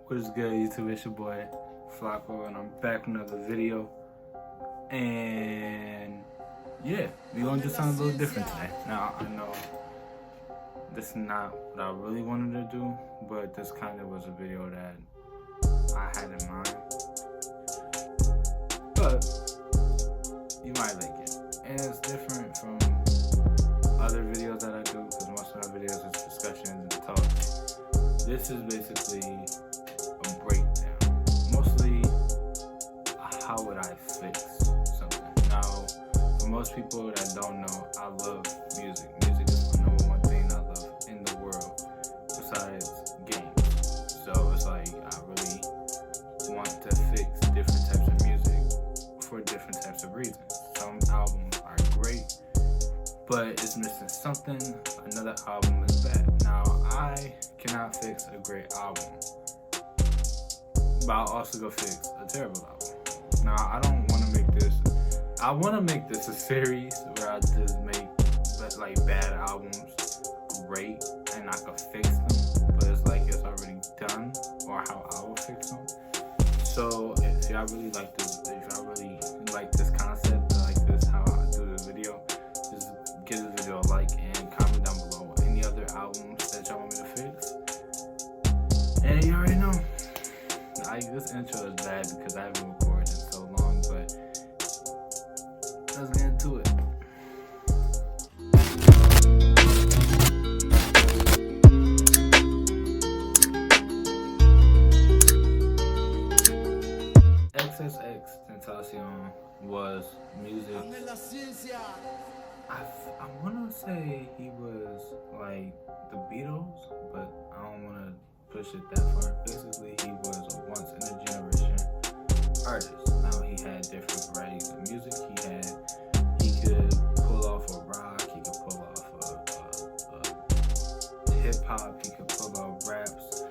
What is good, YouTube? It's your boy Flacco, and I'm back with another video. And yeah, we're gonna do something a little different today. Now, I know this is not what I really wanted to do, but this kind of was a video that I had in mind. But you might like it, and it's different from other videos that I do, because most of my videos is discussions and talks. This is basically a breakdown. Mostly, how would I fix something? Now, for most people that don't know, I love music. Music is the number one thing I love in the world, besides games. So it's like, I really want to fix different types of music for different types of reasons. Some albums are great, but it's missing something. Another album is bad. Now, I cannot fix a great album, but I'll also go fix a terrible album. Now, I don't want to make this. I want to make this a series where I just make like bad albums great, and I can fix them, but it's like it's already done, or how I will fix them. So if y'all really like this, if y'all really like this concept, like this how I do this video, just give this video a like and comment down below any other albums that y'all want me to fix. And you already know, this intro is bad because I haven't recorded in so long, but let's get into it. XXXTentacion was music. I want to say he was like the Beatles, but I don't want to push it that far. Basically, he was a once in a generation artist. Now, he had different varieties of music. He could pull off a rock, he could pull off a hip hop, he could pull off raps.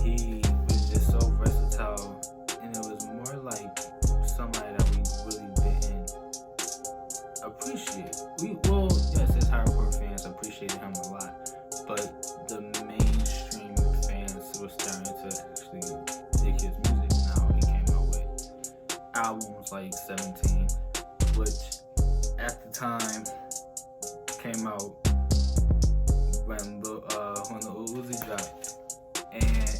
He was just so versatile, and it was more like somebody that we really didn't appreciate. Yes, his hardcore fans appreciated him a lot, but the mainstream fans were starting to actually dig his music. Now, he came out with albums like 17, which at the time came out when the Uzi dropped, and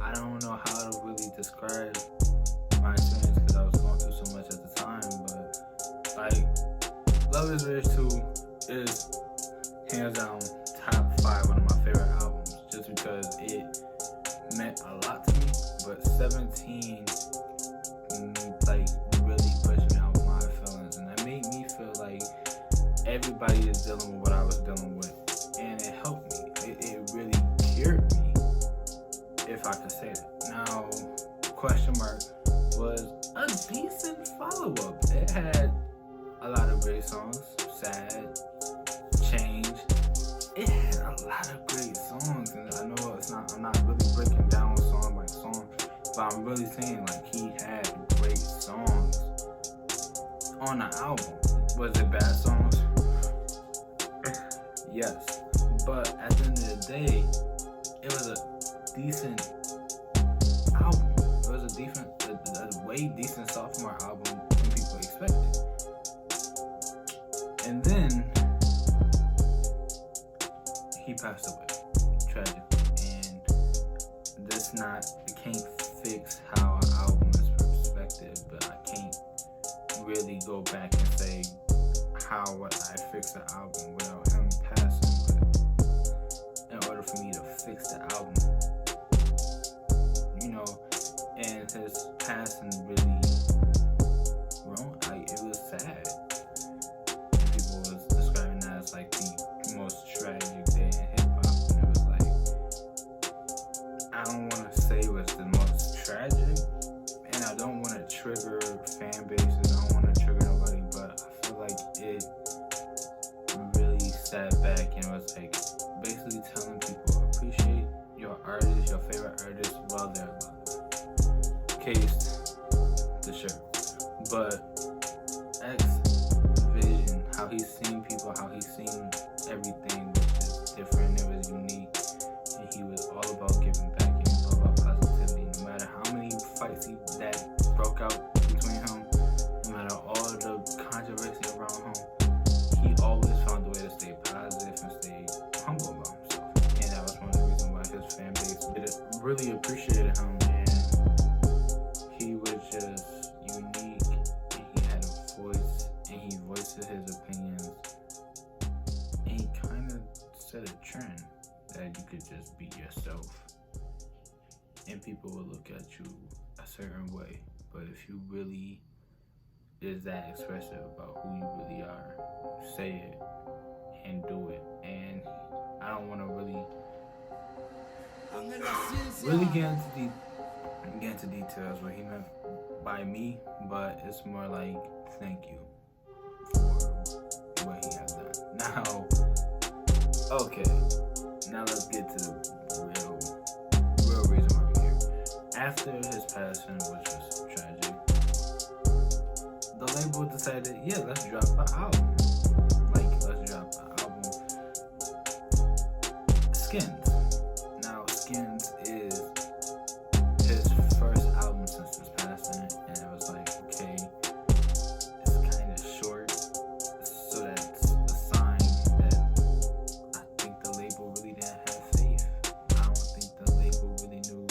I don't know how to really describe my experience because I was going through so much at the time, but like Love Is Rich 2 is hands down top 5 one of my favorite albums, just because it meant a lot to me. But 17 like really pushed me out my feelings, and that made me feel like everybody is dealing with what I was dealing with, and it helped me. It really cured me, if I can say that. Now, Question Mark was a decent follow-up. It had a lot of great songs. Sad, Change. It had a lot of great songs, and I know I'm not really breaking down song by song, but I'm really saying like he had great songs on the album. Was it bad songs? Yes, but at the end of the day, it was a decent album. It was a way decent sophomore album than people expected. And then he passed away, tragically, and it can't fix how an album is perspective, but I can't really go back and say how would I fix the album without him passing. But in order for me to fix the album, and his passing really wrong, like it was sad. People was describing that as like the most tragic day in hip hop, and it was like, I don't want to say it was the most tragic, and I don't want to trigger fan bases, I don't want to trigger nobody, but I feel like it really sat back and was like basically telling people appreciate your artist, your favorite artist while they're alive. Case the shirt, but X vision, how he's seen people, how he's seen everything, which is different, it was unique, and he was all about giving back, and all about positivity, no really appreciated him, and he was just unique, and he had a voice, and he voiced his opinions, and he kind of set a trend that you could just be yourself, and people will look at you a certain way. But if you really is that expressive about who you really are, say it and do it. And I don't want to really get into details what he meant by me, but it's more like thank you for what he has done. Now, okay, now let's get to the real reason why we're here. After his passing, which was tragic, the label decided, yeah, let's drop an album. Let's drop an album. Skins. Now, Skins is his first album since his passing, and it was like, okay, it's kind of short, so that's a sign that I think the label really didn't have faith. I don't think the label really knew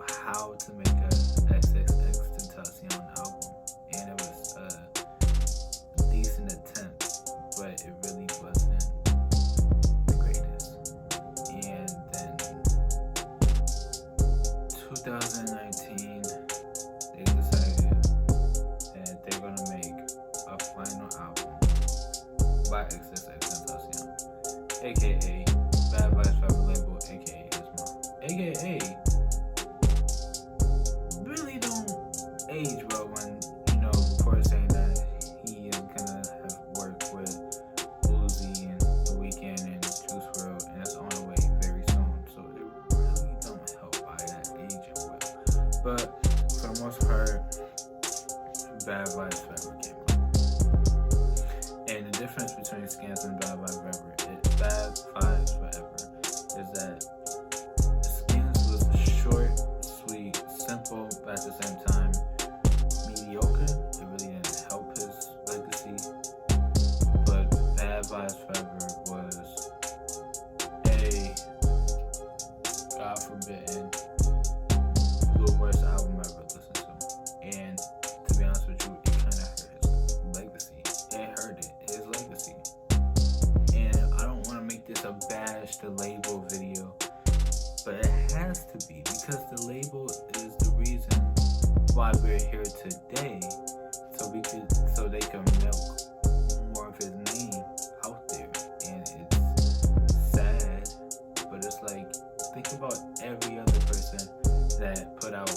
how to make a XXXTentacion album, and it was a decent attempt, but it really wasn't the greatest. And then 2019, they decided that they're gonna make a final album by XXXTentacion, aka Bad Vibes Forever label, aka his mom, aka really don't age well when, reports saying that he is gonna have worked with Uzi and The Weeknd and Juice WRLD, and it's on the way very soon. So it really don't help by that aging well. But for the most part, Bad Vibes Forever came out. And the difference between Skins and Bad Vibes Forever is that Skins was short, sweet, simple, but at the same time mediocre. It really didn't help his legacy. But Bad Vibes Forever was God forbidden, the worst album I ever listened to. And to be honest with you, it kind of hurt his legacy. It hurt his legacy. And I don't want to make this a bash the label video, but it has to be, because the label is the reason why we're here today, so they can milk more of his name out there. And it's sad, but it's like, think about every other person that put out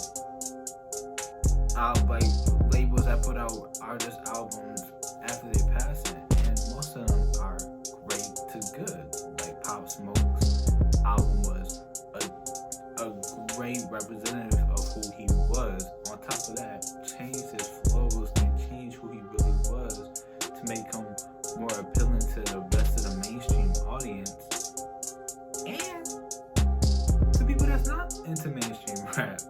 labels that put out artist albums after they pass it, and most of them are great to good. Like Pop Smoke's album was a great representative of who he was. On top of that, changed his flows and changed who he really was to make him more appealing to the rest of the mainstream audience, and to people that's not into mainstream rap.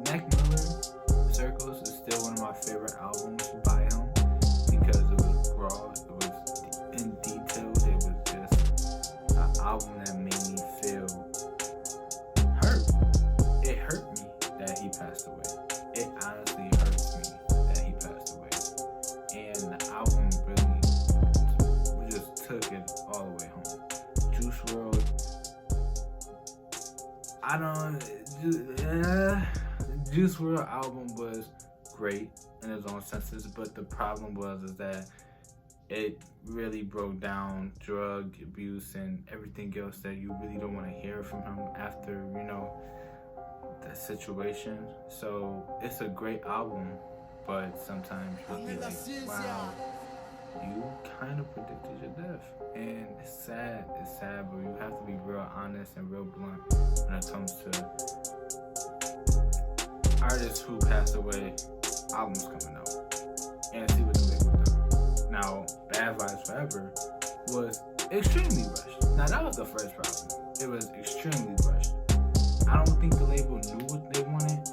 Mac Miller Circles is still one of my favorite albums by him, because it was raw, it was in detailed, it was just an album that made me feel hurt. It hurt me that he passed away. It honestly hurts me that he passed away. And the album really just took it all the way home. Juice WRLD, Juice WRLD album was great in its own senses, but the problem was that it really broke down drug abuse and everything else that you really don't want to hear from him after, the situation. So it's a great album, but sometimes you'll be like, wow, you kind of predicted your death. And it's sad, but you have to be real honest and real blunt when it comes to artists who passed away, albums coming out, and see what the label done. Now, Bad Vibes Forever was extremely rushed. Now, that was the first problem. It was extremely rushed. I don't think the label knew what they wanted,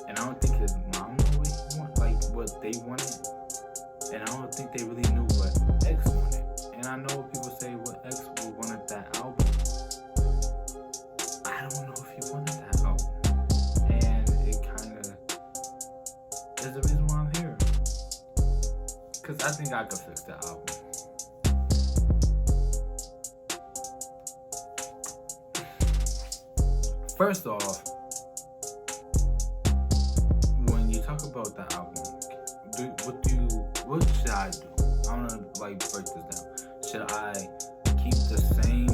and I don't think his mom knew what they wanted, and I don't think they really knew what X wanted. And I know people say what X wanted that album. I don't know if things I think I could fix the album. First off, when you talk about the album, what should I do? I'm gonna break this down. Should I keep the same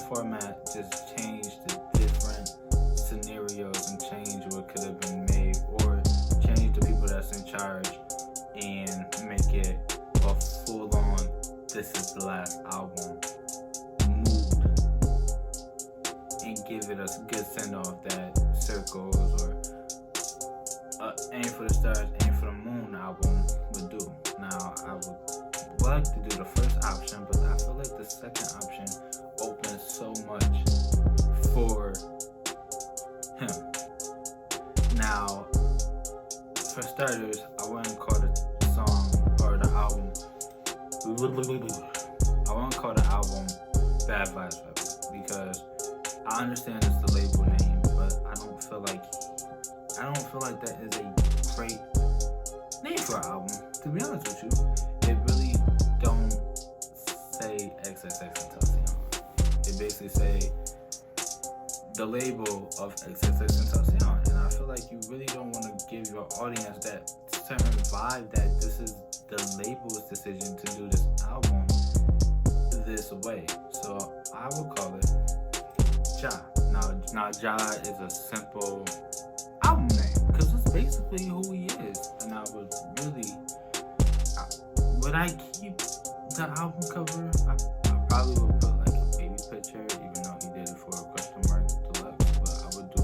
format, just change the different scenarios and change what could have been made, or change the people that's in charge and make it a full-on "this is the last album" mood, and give it a good send-off that Circles or Aim for the Stars, Aim for the Moon album would do? Now, I would like to do the first option, but I feel like the second option opens so much for him. Now, for starters, I wouldn't call the song or the album, I wouldn't call the album Bad Vibes Forever, because I understand it's the label name, but I don't feel like that is a great name for an album, to be honest with you. It really don't say XXXTentacion. It basically say the label of XXXTentacion, and I feel like you really don't want to give your audience that certain vibe that this is the label's decision to do this album this way. So I would call it Ja. Now Ja is a simple album name because it's basically who he is, and I would I keep the album cover? I probably would put like a baby picture, even though he did it for a question mark deluxe. But I would do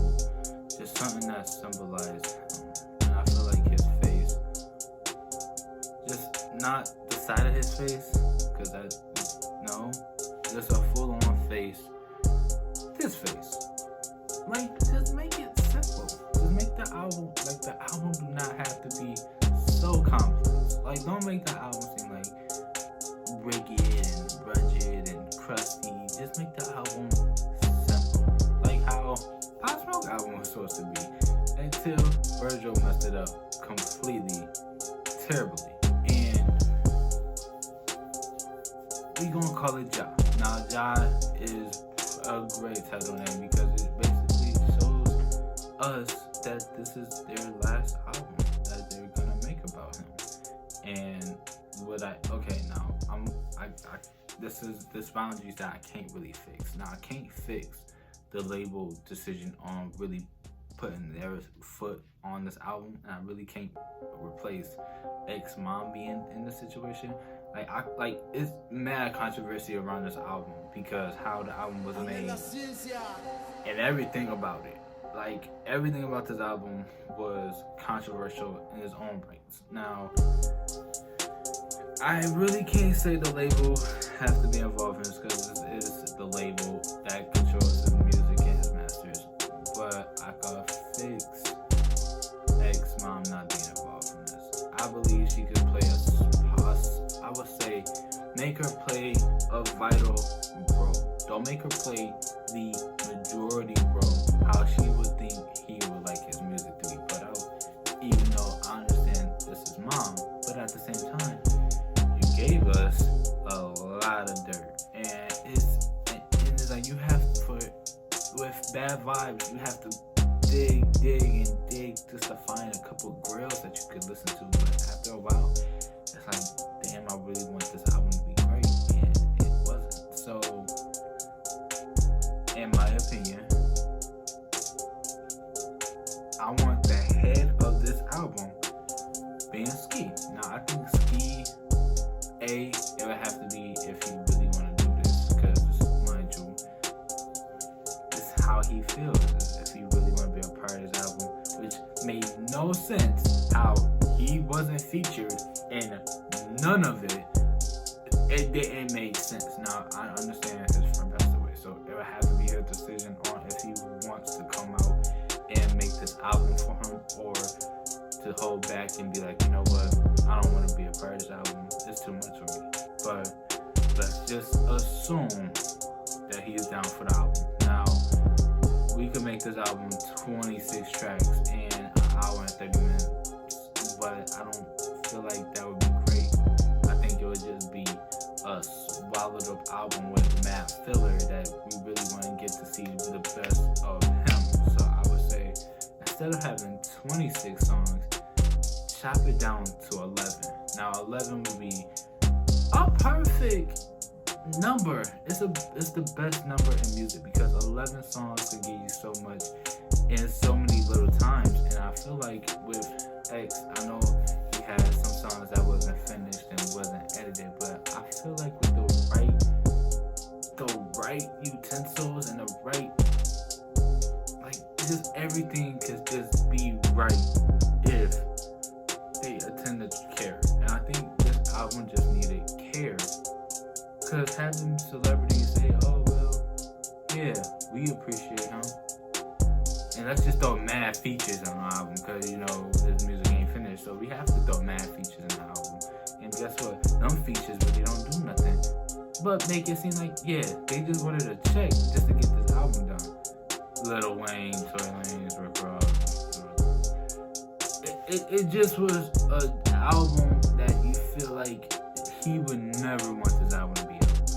just something that symbolized him, and I feel like his face, just not the side of his face, because just a full-on face. This face. Just make it simple. Just make the album, the album do not have to be so complex. Don't make the album seem like rigid and rugged and crusty. Just make the album simple. Like how Pop Smoke album was supposed to be. Until Virgil messed it up completely, terribly. And we gonna call it Ja. Now Ja is a great title name because it basically shows us that this is their last album that they're gonna make about him. And this boundaries that I can't really fix. Now I can't fix the label decision on really putting their foot on this album, and I really can't replace X-Mom being in the situation. It's mad controversy around this album because how the album was made and everything about it. Everything about this album was controversial in its own rights. Now, I really can't say the label has to be involved in this because it is the label that controls his music and his masters. But I could fix X-Mom not being involved in this. I believe she could play I would say make her play a vital role. Don't make her play the majority role, how she would think he would like his music to be put out. Even though I understand this is Mom, but at the same time, you gave us a lot of dirt. And it's like you have to with Bad Vibes, you have to dig and dig just to find a couple of grails that you could listen to. But after a while, it's like, damn, I really want this album to be great, and it wasn't. So, in my opinion, I want the head of this album being Ski. Now, I think Ski, it would have to be if he really want to do this, because, mind you, this is how he feels, if he really want to be a part of this album, which made no sense how he wasn't featured in none of it. It didn't make sense. Now, I understand his friend passed away, so it would have to be his decision on if he wants to come out and make this album for him, or to hold back and be like, you know what, I don't want to be a part of this album. It's too much for me. But let's just assume that he is down for the album. Now, we could make this album 26 tracks in an hour and 30 minutes, but I don't feel like that would be followed up album with mad filler that we really want to get to see the best of him. So I would say, instead of having 26 songs, chop it down to 11. Now 11 would be a perfect number. It's the best number in music because 11 songs could give you so much in so many little times. And I feel like with X, I know he had some songs that wasn't finished and wasn't edited, but I feel like with the right utensils and the right, like, just everything could just be right if they attend to care. And I think this album just needed care, because having celebrities say, oh well, yeah, we appreciate him, and let's just throw mad features on the album, because you know his music ain't finished, so we have to throw mad features in the album. And guess what, them features really don't do nothing but make it seem like, yeah, they just wanted a check just to get this album done. Lil Wayne, Tory Lanez, Rick Ross. It just was an album that you feel like he would never want this album to be out.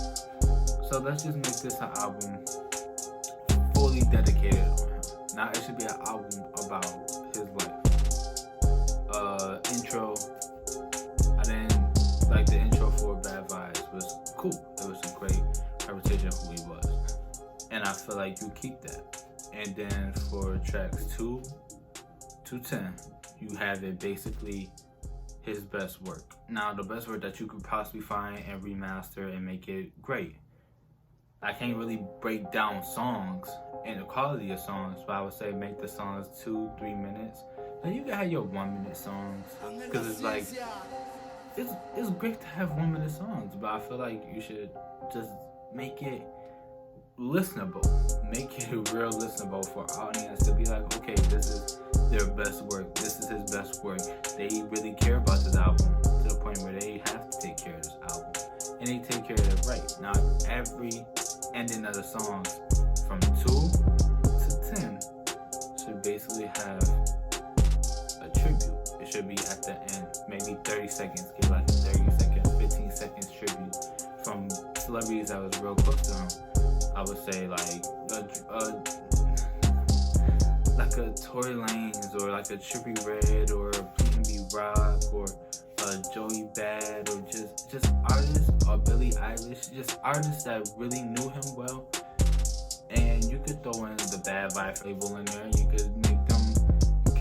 So let's just make this an album fully dedicated on him. Now it should be an album about his life. Intro, I didn't like the intro for Bad Vibes was cool. It was a great representation of who he was, and I feel like you keep that. And then for tracks 2 to 10, you have it basically his best work. Now the best work that you could possibly find and remaster and make it great. I can't really break down songs and the quality of songs, but I would say make the songs 2-3 minutes. And you can have your 1 minute songs, because it's like, it's great to have 1 minute songs, but I feel like you should just make it listenable. Make it real listenable for audience to be like, okay, this is their best work. This is his best work. They really care about this album to the point where they have to take care of this album, and they take care of it right. Now every ending of the songs from 2 to 10 should basically have a tribute. It should be at the end, maybe 30 seconds, get like a 30 second, 15 seconds tribute from celebrities that was real close to him. I would say like a Tory Lanez, or like a Trippie Redd, or a PNB Rock, or Joey Bad, or just artists, or Billie Eilish, just artists that really knew him well. And you could throw in the Bad Vibe label in there, and you could make them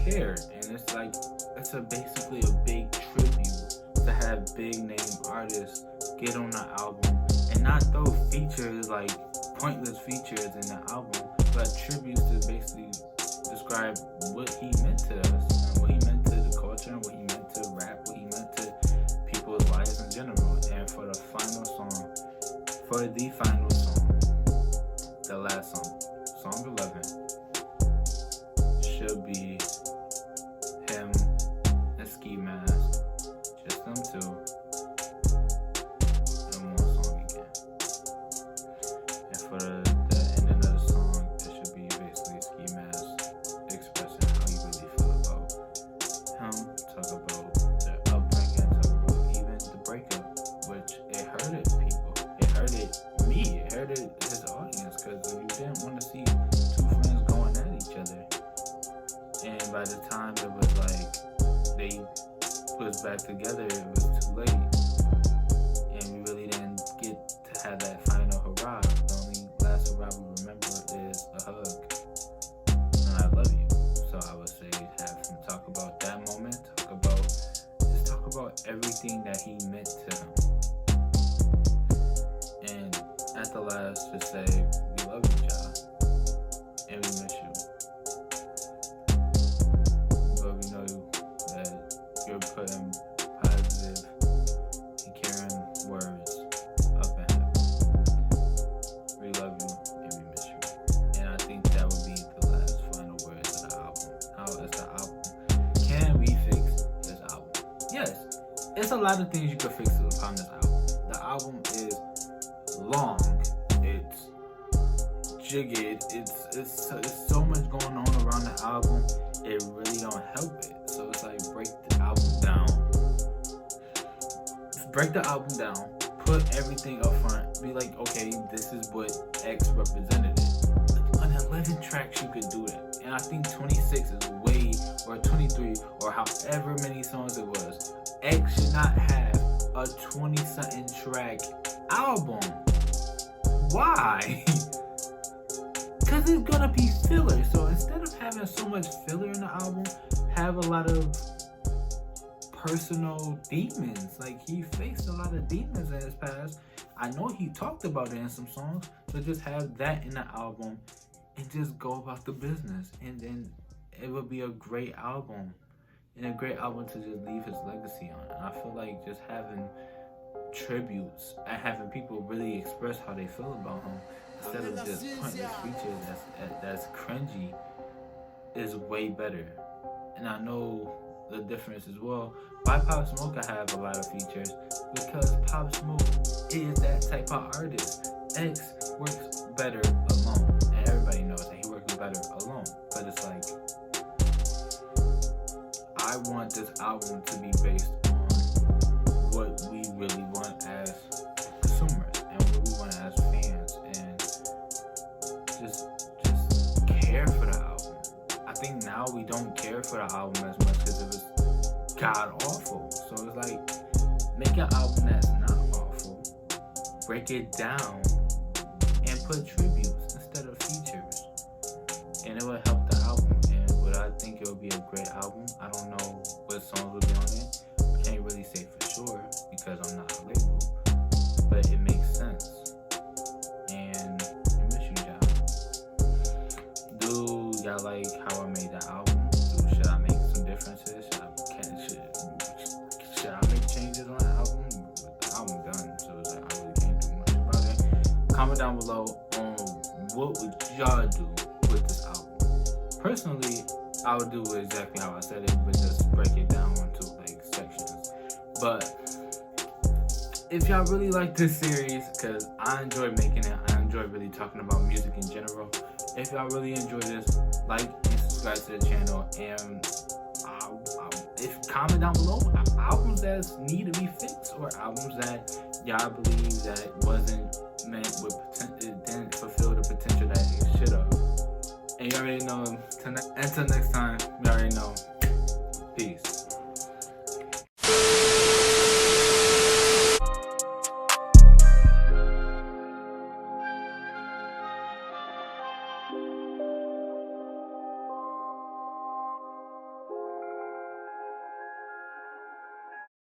care. And it's like, it's basically a big tribute to have big name artists get on the album, and not throw features, like pointless features in the album, but tributes to basically describe what he meant to us, and what he meant to the culture, and what he meant to rap, what he meant to people's lives in general. And for the final song, the last song 11, should be him and Ski Mask, just them two, and one song again. And for the ending of the song, it should be basically Ski Mask expressing how he really feel about him, talk about their upbringing, talk about even the breakup, which it hurted people. It hurted me, it hurted his audience, because you didn't want to see two friends going at each other. And by the time it was like they was back together, it was too late. And we really didn't get to have that final hurrah. The only last hurrah we remember is a hug and I love you. So I would say have him talk about that moment, talk about everything that he meant to him. And at the last, just say, we love you, Ja, and we miss you. But we know that you're putting positive and caring words up in heaven. We love you and we miss you. And I think that would be the last final words of the album. How is the album? Can we fix this album? Yes. It's a lot of things you could fix upon this album. The album is long, it's jiggy, it's so much going on around the album, it really don't help it. So it's like, break the album down, put everything up front, be like, okay, this is what X represented. On 11 tracks, you could do that. And I think 26 is way, or 23, or however many songs it was. X should not have a 20-something track album. Why? Because it's gonna be filler. So instead of having so much filler in the album, have a lot of personal demons. Like, he faced a lot of demons in his past. I know he talked about it in some songs, so just have that in the album and just go about the business, and then it would be a great album, and a great album to just leave his legacy on. And I feel like just having tributes and having people really express how they feel about him instead of just pointless features that's cringy is way better. And I know the difference as well. Why Pop Smoke I have a lot of features? Because Pop Smoke is that type of artist. X works better alone, and everybody knows that he works better alone. But it's like, I want this album to be based on what we really want as consumers and what we want as fans, and just care for the album. I think now we don't care for the album as much because it was god awful. So it's like, make an album that's not awful, break it down, and put tributes instead of features, and it will help the album. And what I think it will be a great album. I don't know what songs will be on it. I can't really say for sure because I'm not a label, but it makes sense. And I miss you, y'all. Do y'all like how I made the album? Should I make some differences? Should I make changes on the album? The album done, so it's like, I really can't do much about it. Comment down below on what would y'all do with this album. Personally, I would do exactly how I said it, but just break it down into like sections. But if y'all really like this series, because I enjoy making it, I enjoy really talking about music in general. If y'all really enjoy this, like and subscribe to the channel, and if comment down below albums that need to be fixed, or albums that y'all believe that wasn't meant with it didn't fulfill the potential that it should have. And you already know, until next time, you already know. Peace.